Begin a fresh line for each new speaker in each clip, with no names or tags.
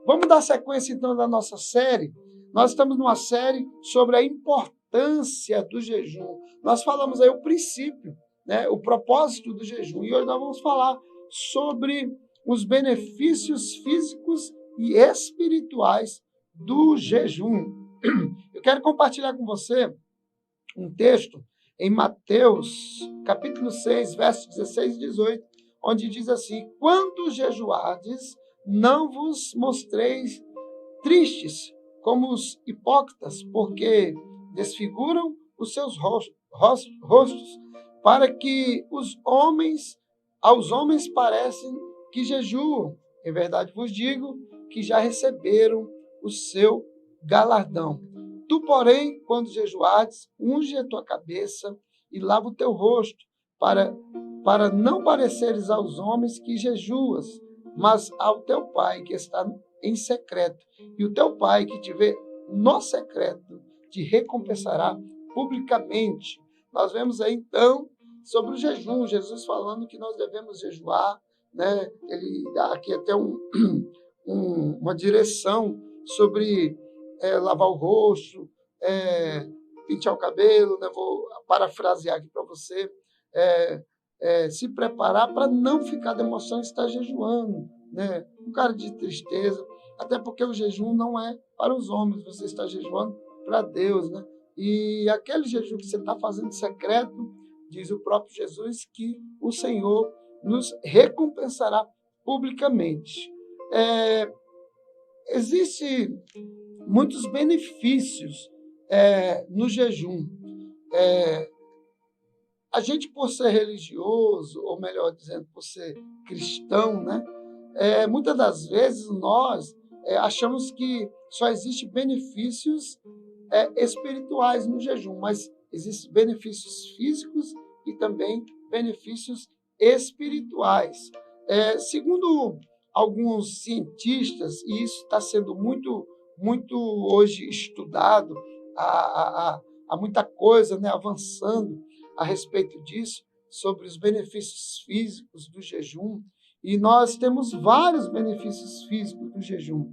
Vamos dar sequência, então, da nossa série. Nós estamos numa série sobre a importância do jejum. Nós falamos aí o princípio, né, o propósito do jejum. E hoje nós vamos falar sobre os benefícios físicos e espirituais do jejum. Eu quero compartilhar com você um texto em Mateus, capítulo 6, versos 16 e 18, onde diz assim: quando jejuardes, não vos mostreis tristes como os hipócritas, porque desfiguram os seus rostos, para que aos homens parecem que jejuam. Em verdade vos digo que já receberam o seu galardão. Tu, porém, quando jejuardes, unge a tua cabeça e lava o teu rosto, para não pareceres aos homens que jejuas, mas ao teu Pai que está em secreto. E o teu Pai que te vê no secreto te recompensará publicamente. Nós vemos aí, então, sobre o jejum, Jesus falando que nós devemos jejuar, né? Ele dá aqui até uma direção sobre lavar o rosto, pentear o cabelo, né? Vou parafrasear aqui para você, se preparar para não ficar de emoção e estar jejuando, né? Um cara de tristeza, até porque o jejum não é para os homens, você está jejuando para Deus, né? E aquele jejum que você está fazendo secreto, diz o próprio Jesus, que o Senhor nos recompensará publicamente. Existem muitos benefícios no jejum. A gente, por ser religioso, ou melhor dizendo, por ser cristão, né? Muitas das vezes nós achamos que só existem benefícios espirituais no jejum, mas existem benefícios físicos e também benefícios espirituais. Segundo alguns cientistas, e isso está sendo muito hoje estudado, há muita coisa, né, avançando a respeito disso, sobre os benefícios físicos do jejum, e nós temos vários benefícios físicos do jejum.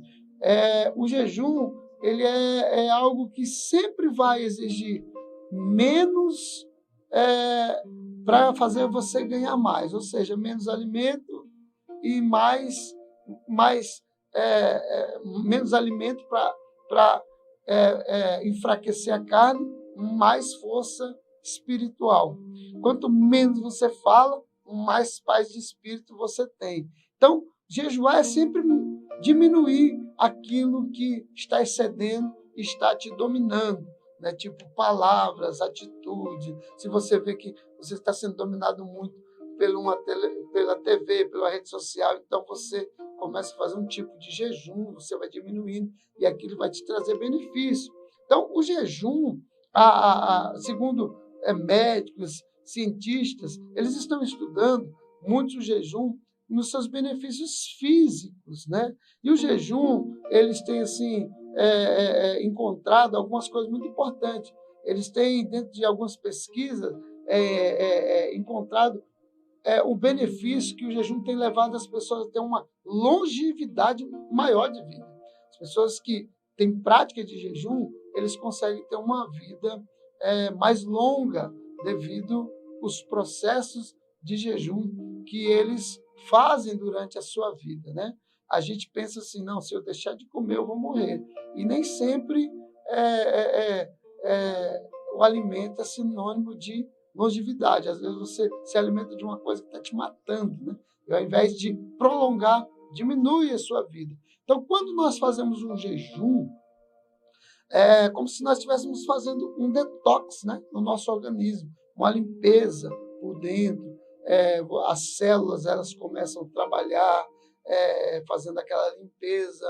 O jejum ele é algo que sempre vai exigir menos para fazer você ganhar mais, ou seja, menos alimento e menos alimento para enfraquecer a carne, mais força espiritual. Quanto menos você fala, mais paz de espírito você tem. Então, jejuar é sempre diminuir aquilo que está excedendo e está te dominando, né? Tipo palavras, atitude. Se você vê que você está sendo dominado muito pela TV, pela rede social, então você começa a fazer um tipo de jejum, você vai diminuindo e aquilo vai te trazer benefício. Então, o jejum, segundo médicos, cientistas, eles estão estudando muito o jejum nos seus benefícios físicos, né? E o jejum, eles têm assim encontrado algumas coisas muito importantes. Eles têm, dentro de algumas pesquisas, encontrado o benefício que o jejum tem levado as pessoas a ter uma longevidade maior de vida. As pessoas que têm prática de jejum, eles conseguem ter uma vida mais longa devido aos processos de jejum que eles fazem durante a sua vida, né? A gente pensa assim, não, se eu deixar de comer, eu vou morrer. E nem sempre o alimento é sinônimo de longevidade. Às vezes você se alimenta de uma coisa que está te matando, né? E ao invés de prolongar, diminui a sua vida. Então, quando nós fazemos um jejum, é como se nós estivéssemos fazendo um detox, né, no nosso organismo, uma limpeza por dentro. As células elas começam a trabalhar, fazendo aquela limpeza,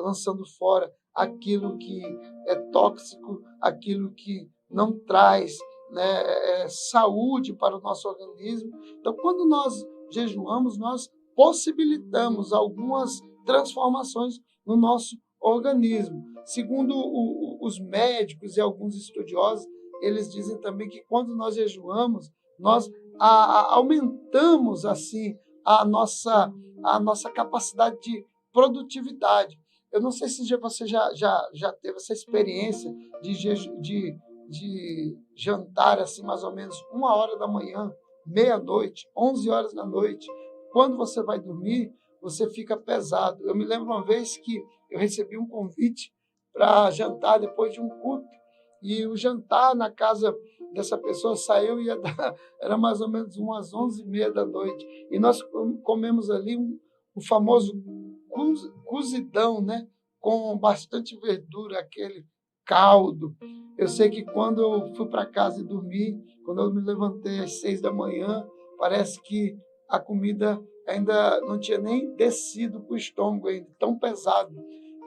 lançando fora aquilo que é tóxico, aquilo que não traz, né, saúde para o nosso organismo. Então, quando nós jejuamos, nós possibilitamos algumas transformações no nosso organismo. Segundo os médicos e alguns estudiosos, eles dizem também que quando nós jejuamos, nós aumentamos assim a nossa capacidade produtividade. Eu não sei se você já teve essa experiência de jantar assim mais ou menos 1 hora da manhã, meia-noite, 11 horas da noite. Quando você vai dormir, você fica pesado. Eu me lembro uma vez que eu recebi um convite para jantar depois de um culto, e o jantar na casa dessa pessoa saiu e era mais ou menos umas 11h30 da noite. E nós comemos ali o famoso cozidão, né? Com bastante verdura, aquele caldo. Eu sei que quando eu fui para casa e dormi, quando eu me levantei às 6 da manhã, parece que a comida ainda não tinha nem descido para o estômago, ainda tão pesado.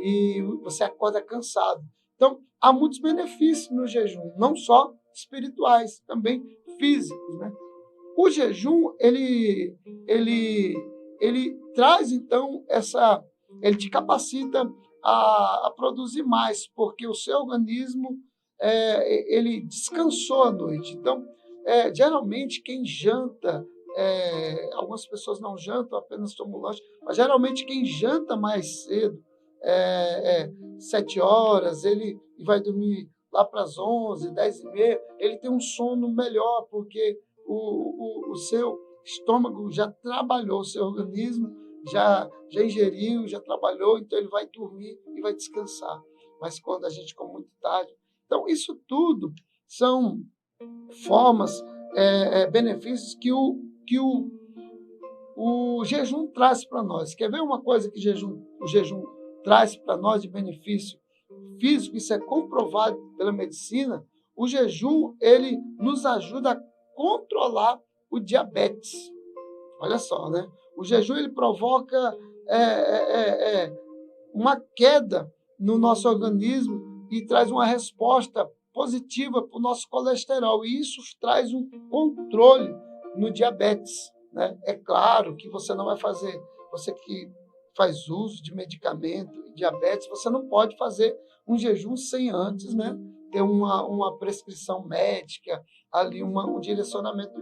E você acorda cansado. Então, há muitos benefícios no jejum, não só espirituais, também físicos, né? O jejum, ele traz, então, ele te capacita a produzir mais, porque o seu organismo ele descansou à noite. Então, geralmente, quem janta, algumas pessoas não jantam, apenas tomam lanche, mas geralmente quem janta mais cedo, 7 horas, ele vai dormir lá para as 11, 10h30, ele tem um sono melhor, porque o seu estômago já trabalhou, o seu organismo já ingeriu, já trabalhou, então ele vai dormir e vai descansar. Mas quando a gente come muito tarde... Então, isso tudo são formas, benefícios que o jejum traz para nós. Quer ver uma coisa que o jejum traz para nós de benefício físico? Isso é comprovado pela medicina. O jejum, ele nos ajuda a controlar o diabetes. Olha só, né? O jejum, ele provoca uma queda no nosso organismo e traz uma resposta positiva para o nosso colesterol. E isso traz um controle no diabetes, né? É claro que você não vai fazer, você que faz uso de medicamento e diabetes, você não pode fazer um jejum sem antes, né, ter uma prescrição médica, ali um direcionamento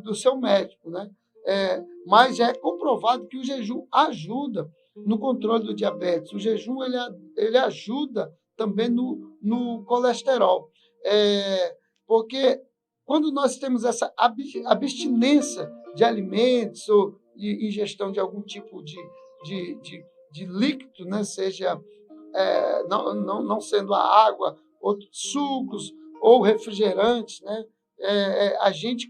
do seu médico, né? Mas já é comprovado que o jejum ajuda no controle do diabetes. O jejum ele ajuda também no colesterol, porque quando nós temos essa abstinência de alimentos ou de ingestão de algum tipo de líquido, né, seja não sendo a água, outros sucos ou refrigerantes, né,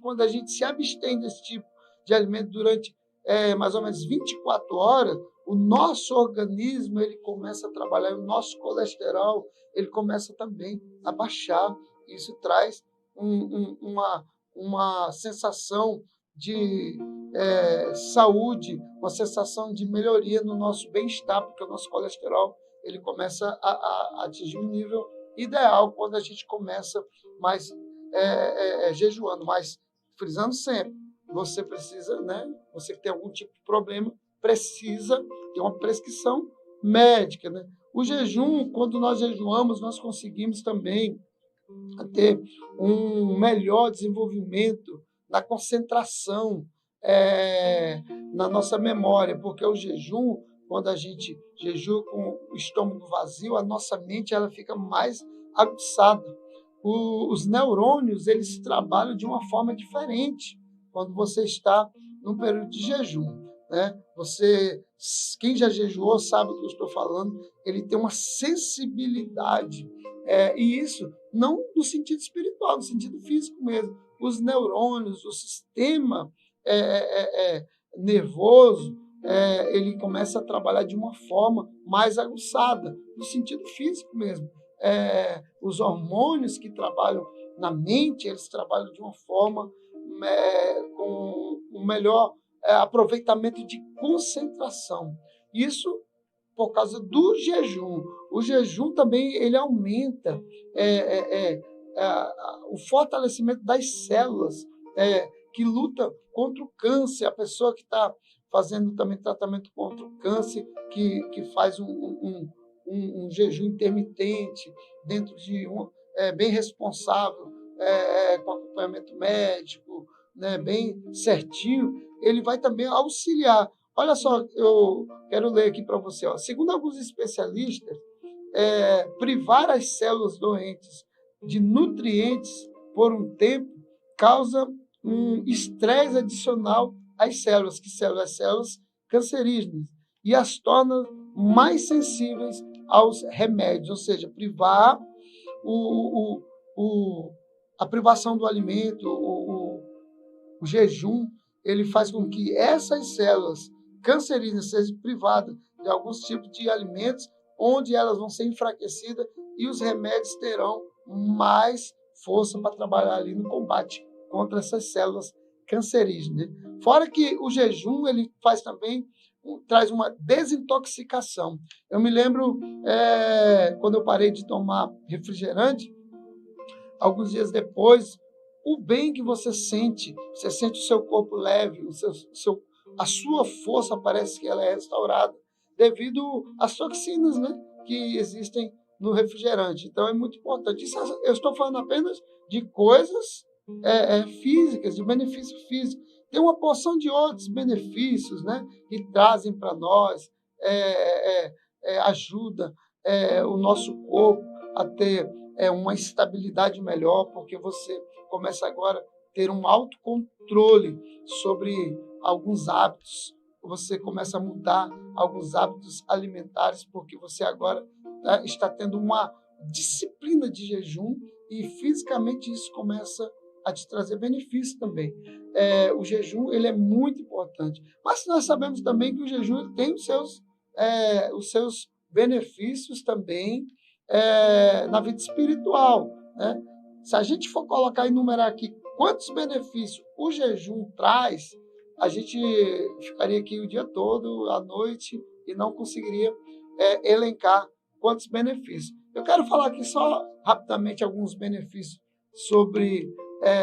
quando a gente se abstém desse tipo de alimento durante mais ou menos 24 horas, o nosso organismo ele começa a trabalhar, o nosso colesterol ele começa também a baixar. Isso traz uma sensação de saúde, uma sensação de melhoria no nosso bem-estar, porque o nosso colesterol ele começa a atingir um nível ideal quando a gente começa mais jejuando, mas frisando sempre, você precisa, né? Você que tem algum tipo de problema, precisa ter uma prescrição médica, né? O jejum, quando nós jejuamos, nós conseguimos também ter um melhor desenvolvimento na concentração, na nossa memória, porque o jejum, quando a gente jejua com o estômago vazio, a nossa mente ela fica mais aguçada. Os neurônios eles trabalham de uma forma diferente quando você está num período de jejum, né? Quem já jejuou sabe do que eu estou falando, ele tem uma sensibilidade, e isso não no sentido espiritual, no sentido físico mesmo. Os neurônios, o sistema nervoso, ele começa a trabalhar de uma forma mais aguçada, no sentido físico mesmo. Os hormônios que trabalham na mente, eles trabalham de uma forma com um melhor aproveitamento de concentração. Isso por causa do jejum. O jejum também ele aumenta o fortalecimento das células que lutam contra o câncer. A pessoa que está fazendo também tratamento contra o câncer, que faz um jejum intermitente, dentro de bem responsável, com acompanhamento médico, né, bem certinho, ele vai também auxiliar. Olha só, eu quero ler aqui para você. Ó. Segundo alguns especialistas, privar as células doentes de nutrientes por um tempo causa um estresse adicional às células, as células cancerígenas, e as torna mais sensíveis aos remédios, ou seja, privar o, a privação do alimento, o jejum, ele faz com que essas células cancerígenas sejam privadas de alguns tipos de alimentos, onde elas vão ser enfraquecidas e os remédios terão mais força para trabalhar ali no combate contra essas células cancerígenas. Fora que o jejum, ele faz também, traz uma desintoxicação. Eu me lembro, quando eu parei de tomar refrigerante, alguns dias depois, o bem que você sente o seu corpo leve, a sua força parece que ela é restaurada devido às toxinas, né, que existem no refrigerante. Então é muito importante. Isso, eu estou falando apenas de coisas físicas, de benefício físico. Tem uma porção de outros benefícios, né, que trazem para nós, ajuda o nosso corpo a ter uma estabilidade melhor, porque você começa agora a ter um autocontrole sobre alguns hábitos, você começa a mudar alguns hábitos alimentares, porque você agora está tendo uma disciplina de jejum e fisicamente isso começa a te trazer benefícios também. O jejum, ele é muito importante, mas nós sabemos também que o jejum ele tem os seus benefícios também na vida espiritual, né? Se a gente for colocar e enumerar aqui quantos benefícios o jejum traz, a gente ficaria aqui o dia todo, à noite, e não conseguiria elencar quantos benefícios. Eu quero falar aqui só rapidamente alguns benefícios sobre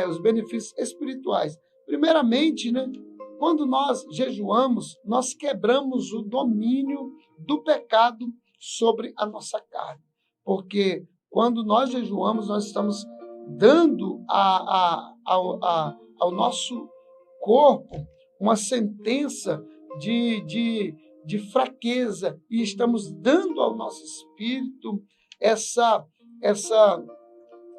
os benefícios espirituais. Primeiramente, né, quando nós jejuamos, nós quebramos o domínio do pecado sobre a nossa carne. Porque quando nós jejuamos, nós estamos dando ao nosso corpo uma sentença de fraqueza e estamos dando ao nosso espírito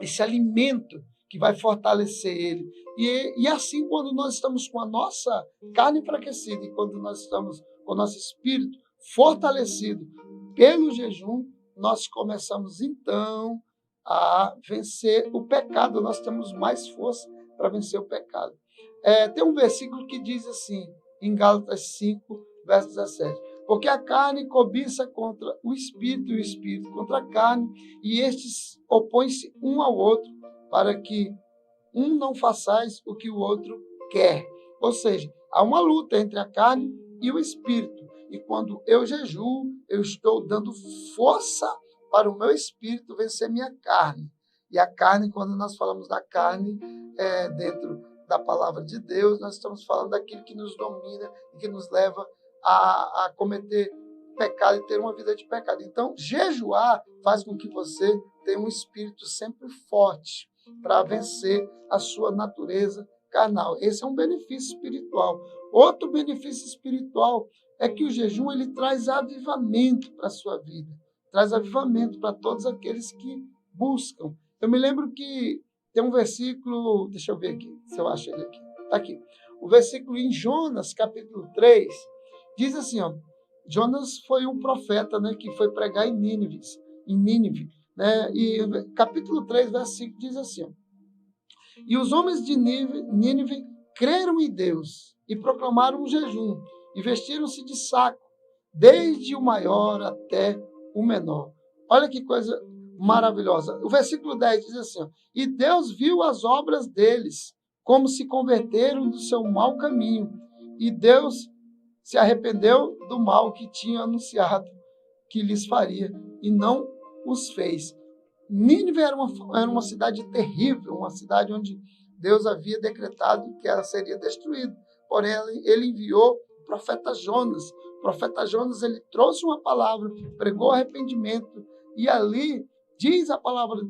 esse alimento que vai fortalecer ele. E assim, quando nós estamos com a nossa carne enfraquecida e quando nós estamos com o nosso espírito fortalecido pelo jejum, nós começamos então a vencer o pecado, nós temos mais força para vencer o pecado. Tem um versículo que diz assim, em Gálatas 5, verso 17, porque a carne cobiça contra o espírito e o espírito contra a carne, e estes opõem-se um ao outro, para que um não façais o que o outro quer. Ou seja, há uma luta entre a carne e o espírito. E quando eu jejuo, eu estou dando força para o meu espírito vencer minha carne. E a carne, quando nós falamos da carne, dentro da palavra de Deus, nós estamos falando daquilo que nos domina e que nos leva a cometer pecado e ter uma vida de pecado. Então, jejuar faz com que você tenha um espírito sempre forte para vencer a sua natureza carnal. Esse é um benefício espiritual. Outro benefício espiritual é que o jejum ele traz avivamento para a sua vida, traz avivamento para todos aqueles que buscam. Eu me lembro que tem um versículo, deixa eu ver aqui, se eu acho ele aqui. Está aqui. O versículo em Jonas, capítulo 3, diz assim, ó, Jonas foi um profeta, né, que foi pregar em Nínive, né, e capítulo 3, verso 5 diz assim, ó, e os homens de Nínive creram em Deus e proclamaram um jejum e vestiram-se de saco, desde o maior até o menor. Olha que coisa maravilhosa. O versículo 10 diz assim, ó, e Deus viu as obras deles, como se converteram do seu mau caminho, e Deus se arrependeu do mal que tinha anunciado que lhes faria, e não os fez. Nínive era uma cidade terrível, uma cidade onde Deus havia decretado que ela seria destruída. Porém, ele enviou o profeta Jonas. O profeta Jonas ele trouxe uma palavra, pregou arrependimento, e ali diz a palavra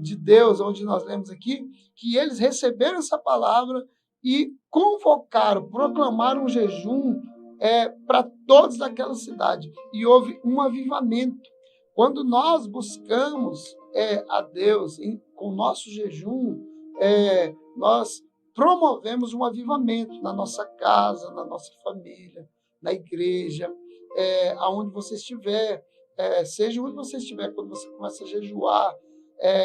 de Deus, onde nós lemos aqui, que eles receberam essa palavra e convocaram, proclamaram um jejum para todos daquela cidade. E houve um avivamento. Quando nós buscamos a Deus com o nosso jejum, nós promovemos um avivamento na nossa casa, na nossa família, na igreja, aonde você estiver, seja onde você estiver, quando você começa a jejuar,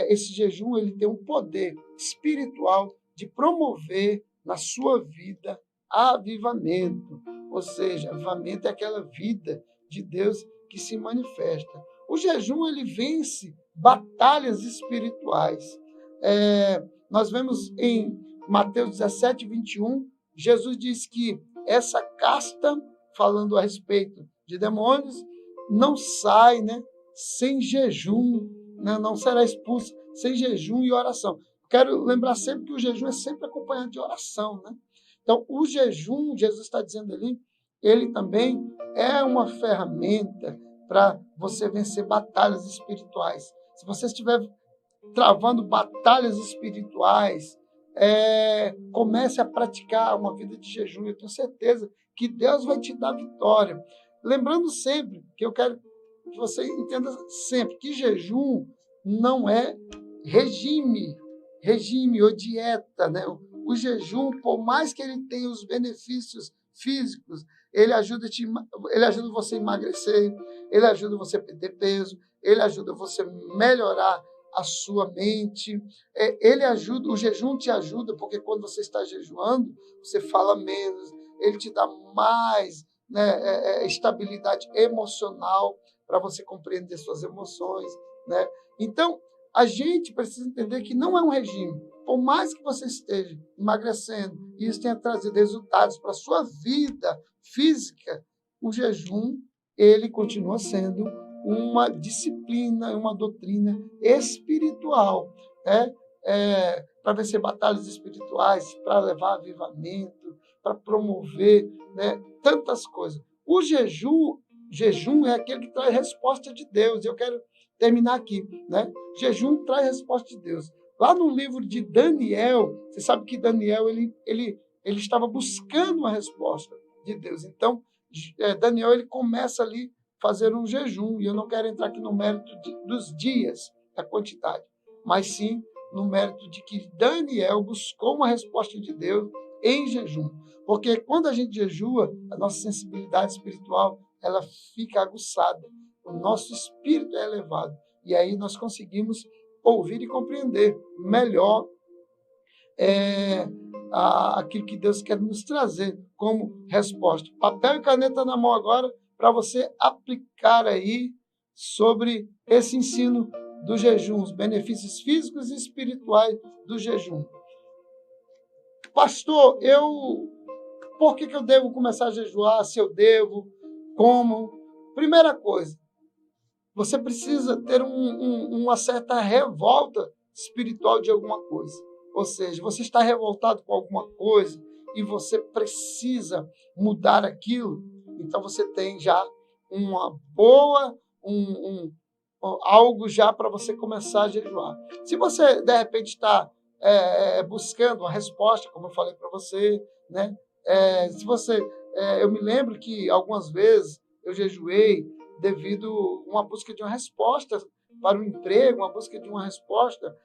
esse jejum ele tem um poder espiritual de promover na sua vida avivamento. Ou seja, avivamento é aquela vida de Deus que se manifesta. O jejum ele vence batalhas espirituais. Nós vemos em Mateus 17, 21, Jesus diz que essa casta, falando a respeito de demônios, não sai, sem jejum, não será expulsa sem jejum e oração. Quero lembrar sempre que o jejum é sempre acompanhado de oração. Então, o jejum, Jesus está dizendo ali, ele também é uma ferramenta para você vencer batalhas espirituais. Se você estiver travando batalhas espirituais, comece a praticar uma vida de jejum. Eu tenho certeza que Deus vai te dar vitória. Lembrando sempre, que eu quero que você entenda sempre, que jejum não é regime ou dieta. O jejum, por mais que ele tenha os benefícios físicos, ele ajuda você a emagrecer, ele ajuda você a perder peso, ele ajuda você a melhorar a sua mente, o jejum te ajuda, porque quando você está jejuando, você fala menos, ele te dá mais estabilidade emocional para você compreender suas emoções. Então, a gente precisa entender que não é um regime. Por mais que você esteja emagrecendo e isso tenha trazido resultados para a sua vida física, o jejum ele continua sendo uma disciplina, uma doutrina espiritual, para vencer batalhas espirituais, para levar avivamento, para promover tantas coisas. O jejum é aquele que traz resposta de Deus. Eu quero terminar aqui. Jejum traz resposta de Deus. Lá no livro de Daniel, você sabe que Daniel ele estava buscando uma resposta de Deus. Então, Daniel ele começa ali a fazer um jejum. E eu não quero entrar aqui no mérito dos dias, da quantidade, mas sim no mérito de que Daniel buscou uma resposta de Deus em jejum. Porque quando a gente jejua, a nossa sensibilidade espiritual ela fica aguçada. O nosso espírito é elevado. E aí nós conseguimos ouvir e compreender melhor aquilo que Deus quer nos trazer como resposta. Papel e caneta na mão agora para você aplicar aí sobre esse ensino do jejum, os benefícios físicos e espirituais do jejum. Pastor, por que eu devo começar a jejuar? Se eu devo? Como? Primeira coisa, você precisa ter uma certa revolta espiritual de alguma coisa. Ou seja, você está revoltado com alguma coisa e você precisa mudar aquilo. Então, você tem já uma boa, algo já para você começar a jejuar. Se você, de repente, está buscando uma resposta, como eu falei para você, eu me lembro que algumas vezes eu jejuei devido a uma busca de uma resposta para o emprego, uma busca de uma resposta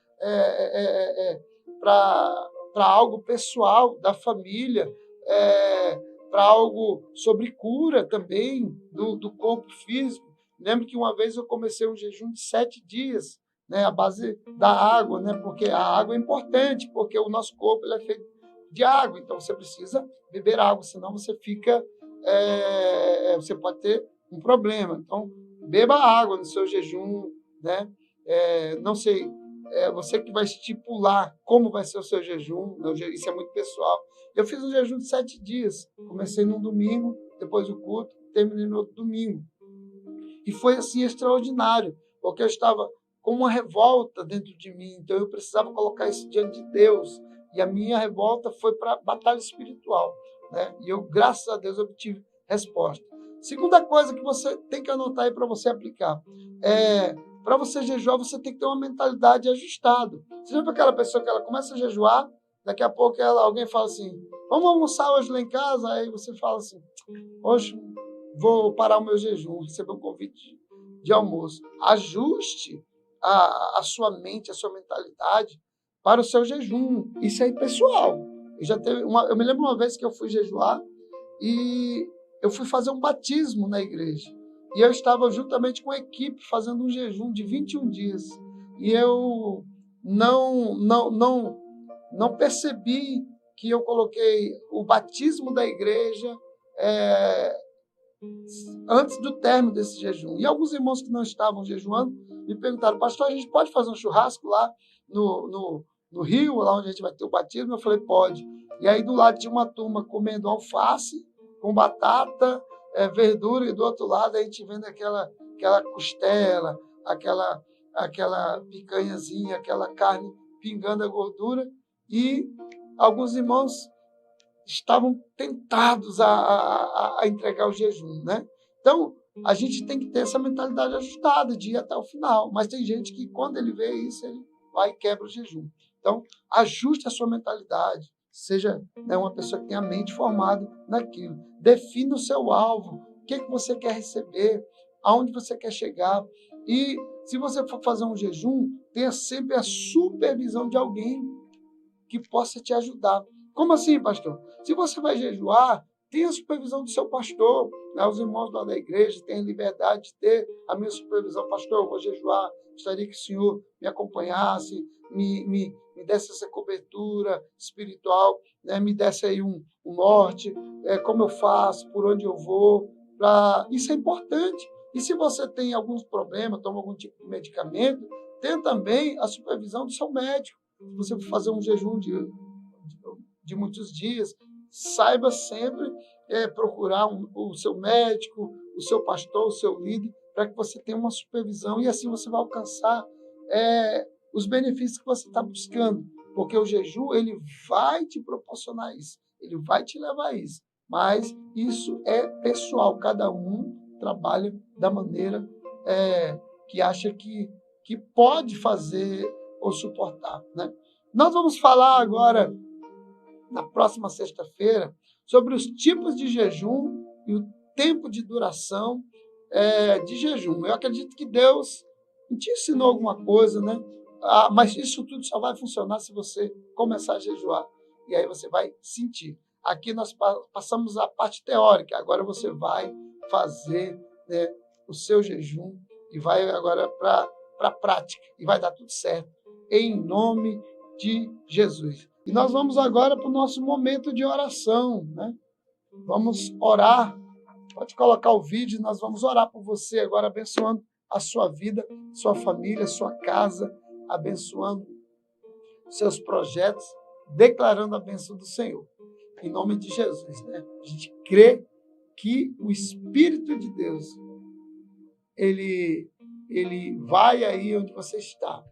para algo pessoal da família, para algo sobre cura também do corpo físico. Lembro que uma vez eu comecei um jejum de 7 dias, à base da água, porque a água é importante, porque o nosso corpo ele é feito de água, então você precisa beber água, senão você você pode ter um problema. Então, beba água no seu jejum, não sei, você que vai estipular como vai ser o seu jejum, isso é muito pessoal. Eu fiz um jejum de 7 dias, comecei num domingo, depois do culto, terminei no outro domingo. E foi assim extraordinário, porque eu estava com uma revolta dentro de mim, então eu precisava colocar isso diante de Deus. E a minha revolta foi para a batalha espiritual. E eu, graças a Deus, obtive resposta. Segunda coisa que você tem que anotar aí para você aplicar. Para você jejuar, você tem que ter uma mentalidade ajustada. Você já viu aquela pessoa que ela começa a jejuar, daqui a pouco alguém fala assim, vamos almoçar hoje lá em casa? Aí você fala assim, hoje vou parar o meu jejum, receber um convite de almoço. Ajuste a sua mente, a sua mentalidade para o seu jejum. Isso é pessoal. Eu me lembro uma vez que eu fui jejuar e eu fui fazer um batismo na igreja. E eu estava juntamente com a equipe fazendo um jejum de 21 dias. E eu não percebi que eu coloquei o batismo da igreja antes do término desse jejum. E alguns irmãos que não estavam jejuando me perguntaram, pastor, a gente pode fazer um churrasco lá no rio, lá onde a gente vai ter o batismo? Eu falei, pode. E aí do lado tinha uma turma comendo alface com batata, verdura, e do outro lado a gente vendo aquela costela, aquela picanhazinha, aquela carne pingando a gordura, e alguns irmãos estavam tentados a entregar o jejum, né? Então, a gente tem que ter essa mentalidade ajustada de ir até o final, mas tem gente que quando ele vê isso, ele vai e quebra o jejum. Então, ajuste a sua mentalidade, seja, né, uma pessoa que tenha a mente formada naquilo. Defina o seu alvo, o que você quer receber, aonde você quer chegar. E se você for fazer um jejum, tenha sempre a supervisão de alguém que possa te ajudar. Como assim, pastor? Se você vai jejuar, tenha a supervisão do seu pastor. Né? Os irmãos lá da igreja têm liberdade de ter a minha supervisão. Pastor, eu vou jejuar, gostaria que o senhor me acompanhasse, me desse essa cobertura espiritual, né? Me desse aí um norte, como eu faço, por onde eu vou. Isso é importante. E se você tem alguns problemas, toma algum tipo de medicamento, tenha também a supervisão do seu médico. Se você for fazer um jejum de muitos dias, saiba sempre procurar o seu médico, o seu pastor, o seu líder, para que você tenha uma supervisão e assim você vai alcançar os benefícios que você está buscando, porque o jejum ele vai te proporcionar isso, ele vai te levar a isso, mas isso é pessoal, cada um trabalha da maneira que acha que pode fazer ou suportar, né? Nós vamos falar agora, na próxima sexta-feira, sobre os tipos de jejum e o tempo de duração de jejum. Eu acredito que Deus te ensinou alguma coisa, né? Mas isso tudo só vai funcionar se você começar a jejuar. E aí você vai sentir. Aqui nós passamos a parte teórica, agora você vai fazer, né, o seu jejum e vai agora para a prática. E vai dar tudo certo, em nome de Jesus. E nós vamos agora para o nosso momento de oração, né? Vamos orar. Pode colocar o vídeo, nós vamos orar por você agora, abençoando a sua vida, sua família, sua casa, abençoando seus projetos, declarando a bênção do Senhor. Em nome de Jesus, né? A gente crê que o Espírito de Deus, ele vai aí onde você está,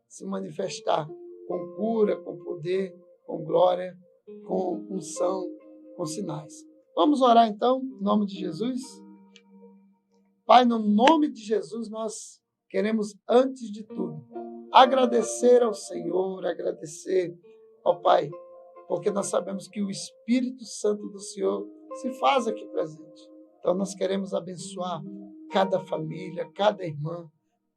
se manifestar com cura, com poder, com glória, com unção, com sinais. Vamos orar então, em nome de Jesus? Pai, no nome de Jesus, nós queremos, antes de tudo, agradecer ao Senhor, agradecer ao Pai, porque nós sabemos que o Espírito Santo do Senhor se faz aqui presente. Então, nós queremos abençoar cada família, cada irmã,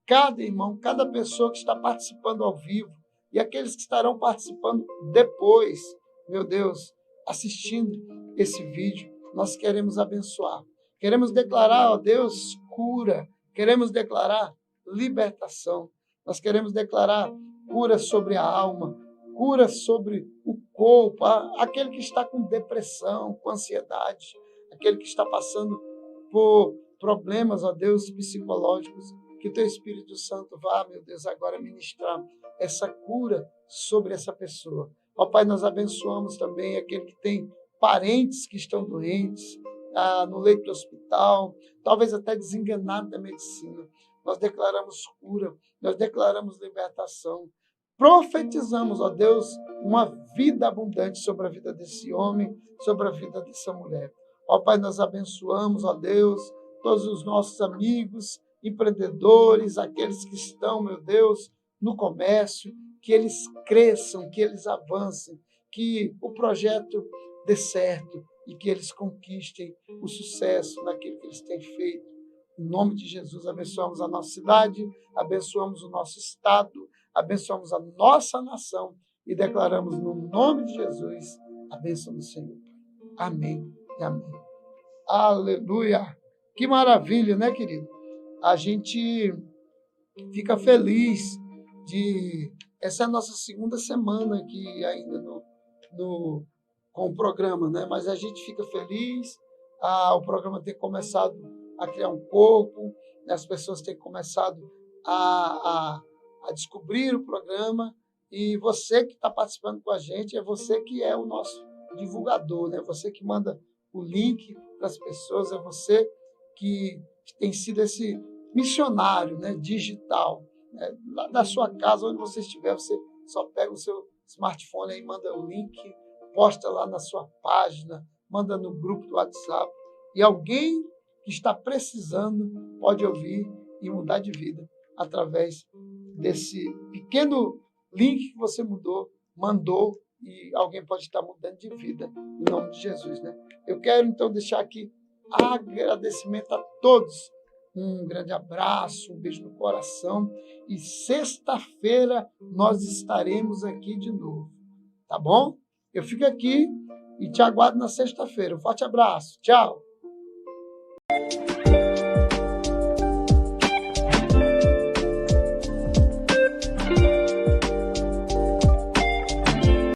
cada irmão, cada pessoa que está participando ao vivo e aqueles que estarão participando depois, meu Deus, assistindo esse vídeo, nós queremos abençoar. Queremos declarar, ó Deus, cura. Queremos declarar libertação. Nós queremos declarar cura sobre a alma, cura sobre o corpo, aquele que está com depressão, com ansiedade, aquele que está passando por problemas, ó Deus, psicológicos. Que o Teu Espírito Santo vá, meu Deus, agora ministrar essa cura sobre essa pessoa. Ó Pai, nós abençoamos também aquele que tem parentes que estão doentes, no leito do hospital, talvez até desenganado da medicina. Nós declaramos cura, nós declaramos libertação. Profetizamos, ó Deus, uma vida abundante sobre a vida desse homem, sobre a vida dessa mulher. Ó Pai, nós abençoamos, ó Deus, todos os nossos amigos, empreendedores, aqueles que estão, meu Deus, no comércio, que eles cresçam, que eles avancem, que o projeto dê certo e que eles conquistem o sucesso naquilo que eles têm feito. Em nome de Jesus, abençoamos a nossa cidade, abençoamos o nosso estado, abençoamos a nossa nação e declaramos no nome de Jesus a bênção do Senhor. Amém e amém. Aleluia! Que maravilha, né, querido? A gente fica feliz de... Essa é a nossa segunda semana aqui ainda com o programa, né? Mas a gente fica feliz, o programa tem começado a criar um corpo, né? As pessoas têm começado a descobrir o programa, e você que está participando com a gente, é você que é o nosso divulgador, né? Você que manda o link para as pessoas, é você que tem sido esse missionário, né, digital. Né? Lá da sua casa, onde você estiver, você só pega o seu smartphone e manda o link, posta lá na sua página, manda no grupo do WhatsApp, e alguém que está precisando pode ouvir e mudar de vida através desse pequeno link que você mandou, e alguém pode estar mudando de vida em nome de Jesus, né? Eu quero então deixar aqui agradecimento a todos. Um grande abraço, um beijo no coração, e sexta-feira nós estaremos aqui de novo, tá bom? Eu fico aqui e te aguardo na sexta-feira. Um forte abraço. Tchau.